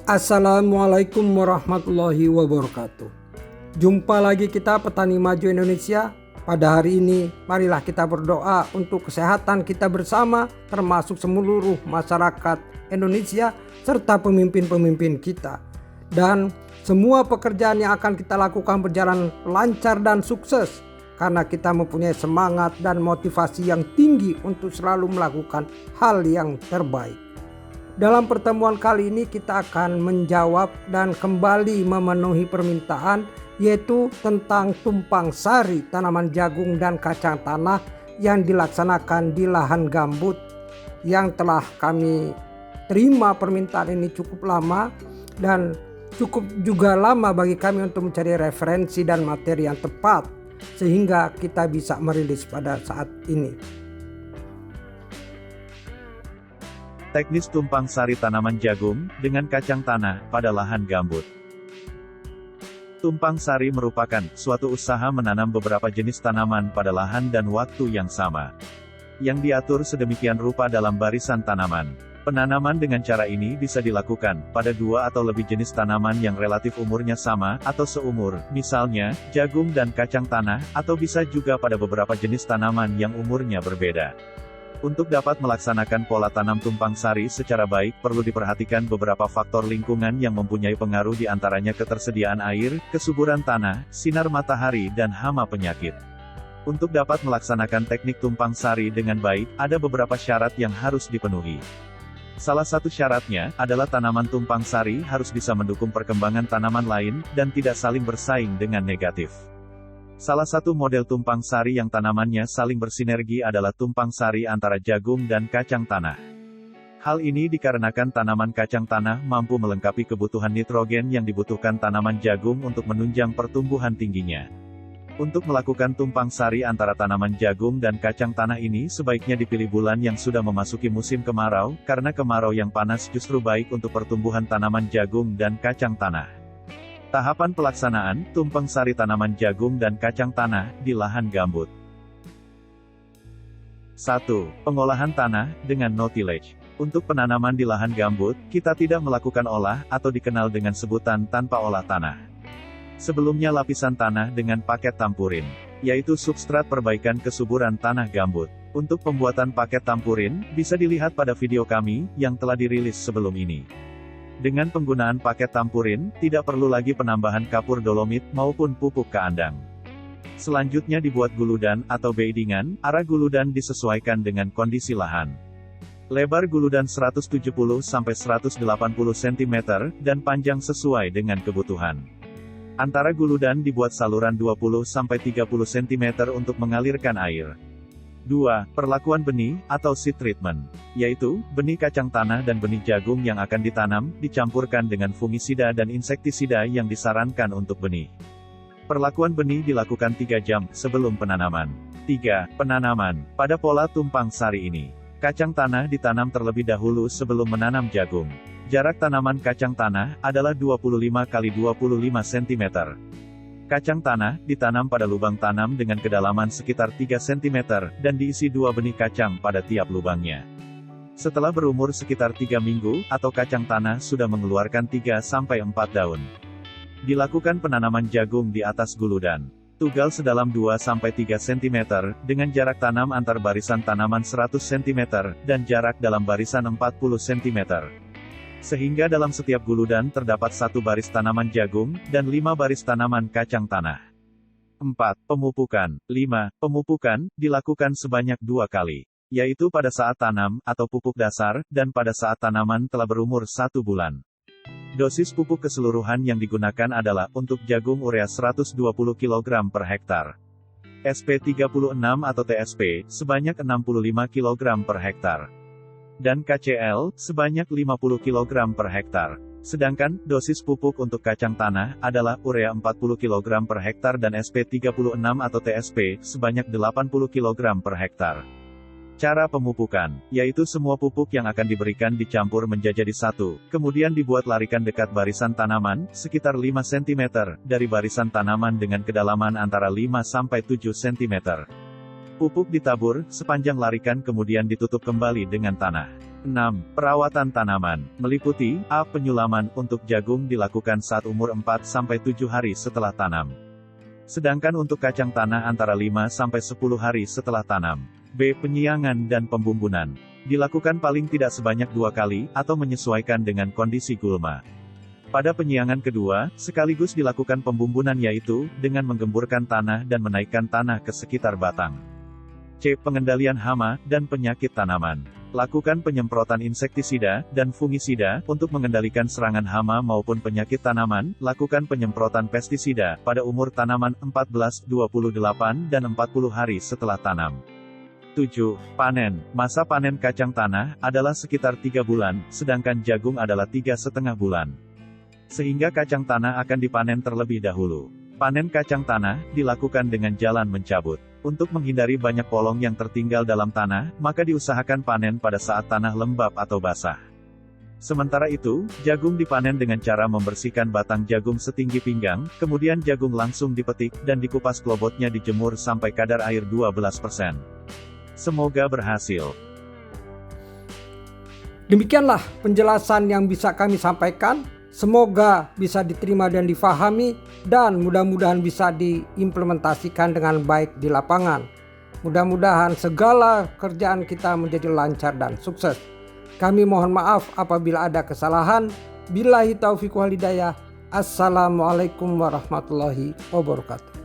Assalamualaikum warahmatullahi wabarakatuh. Jumpa lagi kita Petani Maju Indonesia. Pada hari ini marilah kita berdoa untuk kesehatan kita bersama, termasuk seluruh masyarakat Indonesia serta pemimpin-pemimpin kita. Dan semua pekerjaan yang akan kita lakukan berjalan lancar dan sukses, karena kita mempunyai semangat dan motivasi yang tinggi untuk selalu melakukan hal yang terbaik. Dalam pertemuan kali ini kita akan menjawab dan kembali memenuhi permintaan, yaitu tentang tumpang sari tanaman jagung dan kacang tanah yang dilaksanakan di lahan gambut, yang telah kami terima. Permintaan ini cukup lama dan cukup juga lama bagi kami untuk mencari referensi dan materi yang tepat sehingga kita bisa merilis pada saat ini. Teknis tumpang sari tanaman jagung dengan kacang tanah pada lahan gambut. Tumpang sari merupakan suatu usaha menanam beberapa jenis tanaman pada lahan dan waktu yang sama, yang diatur sedemikian rupa dalam barisan tanaman. Penanaman dengan cara ini bisa dilakukan pada dua atau lebih jenis tanaman yang relatif umurnya sama atau seumur, misalnya jagung dan kacang tanah, atau bisa juga pada beberapa jenis tanaman yang umurnya berbeda. Untuk dapat melaksanakan pola tanam tumpang sari secara baik, perlu diperhatikan beberapa faktor lingkungan yang mempunyai pengaruh, di antaranya ketersediaan air, kesuburan tanah, sinar matahari, dan hama penyakit. Untuk dapat melaksanakan teknik tumpang sari dengan baik, ada beberapa syarat yang harus dipenuhi. Salah satu syaratnya adalah tanaman tumpang sari harus bisa mendukung perkembangan tanaman lain, dan tidak saling bersaing dengan negatif. Salah satu model tumpang sari yang tanamannya saling bersinergi adalah tumpang sari antara jagung dan kacang tanah. Hal ini dikarenakan tanaman kacang tanah mampu melengkapi kebutuhan nitrogen yang dibutuhkan tanaman jagung untuk menunjang pertumbuhan tingginya. Untuk melakukan tumpang sari antara tanaman jagung dan kacang tanah ini sebaiknya dipilih bulan yang sudah memasuki musim kemarau, karena kemarau yang panas justru baik untuk pertumbuhan tanaman jagung dan kacang tanah. Tahapan pelaksanaan tumpang sari tanaman jagung dan kacang tanah di lahan gambut. 1. Pengolahan tanah dengan no-tillage. Untuk penanaman di lahan gambut, kita tidak melakukan olah atau dikenal dengan sebutan tanpa olah tanah. Sebelumnya lapisan tanah dengan paket tampurin, yaitu substrat perbaikan kesuburan tanah gambut. Untuk pembuatan paket tampurin, bisa dilihat pada video kami yang telah dirilis sebelum ini. Dengan penggunaan paket tampurin, tidak perlu lagi penambahan kapur dolomit maupun pupuk keandang. Selanjutnya dibuat guludan atau beidingan, arah guludan disesuaikan dengan kondisi lahan. Lebar guludan 170-180 cm, dan panjang sesuai dengan kebutuhan. Antara guludan dibuat saluran 20-30 cm untuk mengalirkan air. 2. Perlakuan benih, atau seed treatment, yaitu, benih kacang tanah dan benih jagung yang akan ditanam, dicampurkan dengan fungisida dan insektisida yang disarankan untuk benih. Perlakuan benih dilakukan 3 jam sebelum penanaman. 3. Penanaman. Pada pola tumpang sari ini, kacang tanah ditanam terlebih dahulu sebelum menanam jagung. Jarak tanaman kacang tanah adalah 25 x 25 cm. Kacang tanah ditanam pada lubang tanam dengan kedalaman sekitar 3 cm, dan diisi 2 benih kacang pada tiap lubangnya. Setelah berumur sekitar 3 minggu, atau kacang tanah sudah mengeluarkan 3-4 daun, dilakukan penanaman jagung di atas guludan. Tugal sedalam 2-3 cm, dengan jarak tanam antar barisan tanaman 100 cm, dan jarak dalam barisan 40 cm. Sehingga dalam setiap guludan terdapat 1 baris tanaman jagung, dan 5 baris tanaman kacang tanah. 4. Pemupukan. 5. Pemupukan, dilakukan sebanyak 2 kali. Yaitu pada saat tanam, atau pupuk dasar, dan pada saat tanaman telah berumur 1 bulan. Dosis pupuk keseluruhan yang digunakan adalah, untuk jagung urea 120 kg per hektar. SP36 atau TSP, sebanyak 65 kg per hektar. Dan KCL, sebanyak 50 kg per hektar. Sedangkan, dosis pupuk untuk kacang tanah, adalah, urea 40 kg per hektar dan SP36 atau TSP, sebanyak 80 kg per hektar. Cara pemupukan, yaitu semua pupuk yang akan diberikan dicampur menjadi satu, kemudian dibuat larikan dekat barisan tanaman, sekitar 5 cm, dari barisan tanaman dengan kedalaman antara 5-7 cm. Pupuk ditabur, sepanjang larikan kemudian ditutup kembali dengan tanah. 6. Perawatan tanaman, meliputi A. Penyulaman untuk jagung dilakukan saat umur 4-7 hari setelah tanam. Sedangkan untuk kacang tanah antara 5-10 hari setelah tanam. B. Penyiangan dan pembumbunan, dilakukan paling tidak sebanyak 2 kali, atau menyesuaikan dengan kondisi gulma. Pada penyiangan kedua, sekaligus dilakukan pembumbunan yaitu, dengan menggemburkan tanah dan menaikkan tanah ke sekitar batang. C. Pengendalian hama dan penyakit tanaman. Lakukan penyemprotan insektisida dan fungisida untuk mengendalikan serangan hama maupun penyakit tanaman. Lakukan penyemprotan pestisida pada umur tanaman 14, 28, dan 40 hari setelah tanam. 7. Panen. Masa panen kacang tanah adalah sekitar 3 bulan, sedangkan jagung adalah 3,5 bulan. Sehingga kacang tanah akan dipanen terlebih dahulu. Panen kacang tanah dilakukan dengan jalan mencabut. Untuk menghindari banyak polong yang tertinggal dalam tanah, maka diusahakan panen pada saat tanah lembab atau basah. Sementara itu, jagung dipanen dengan cara membersihkan batang jagung setinggi pinggang, kemudian jagung langsung dipetik, dan dikupas klobotnya dijemur sampai kadar air 12%. Semoga berhasil. Demikianlah penjelasan yang bisa kami sampaikan. Semoga bisa diterima dan difahami, dan mudah-mudahan bisa diimplementasikan dengan baik di lapangan. Mudah-mudahan segala kerjaan kita menjadi lancar dan sukses. Kami mohon maaf apabila ada kesalahan. Billahi taufiq wal hidayah. Assalamualaikum warahmatullahi wabarakatuh.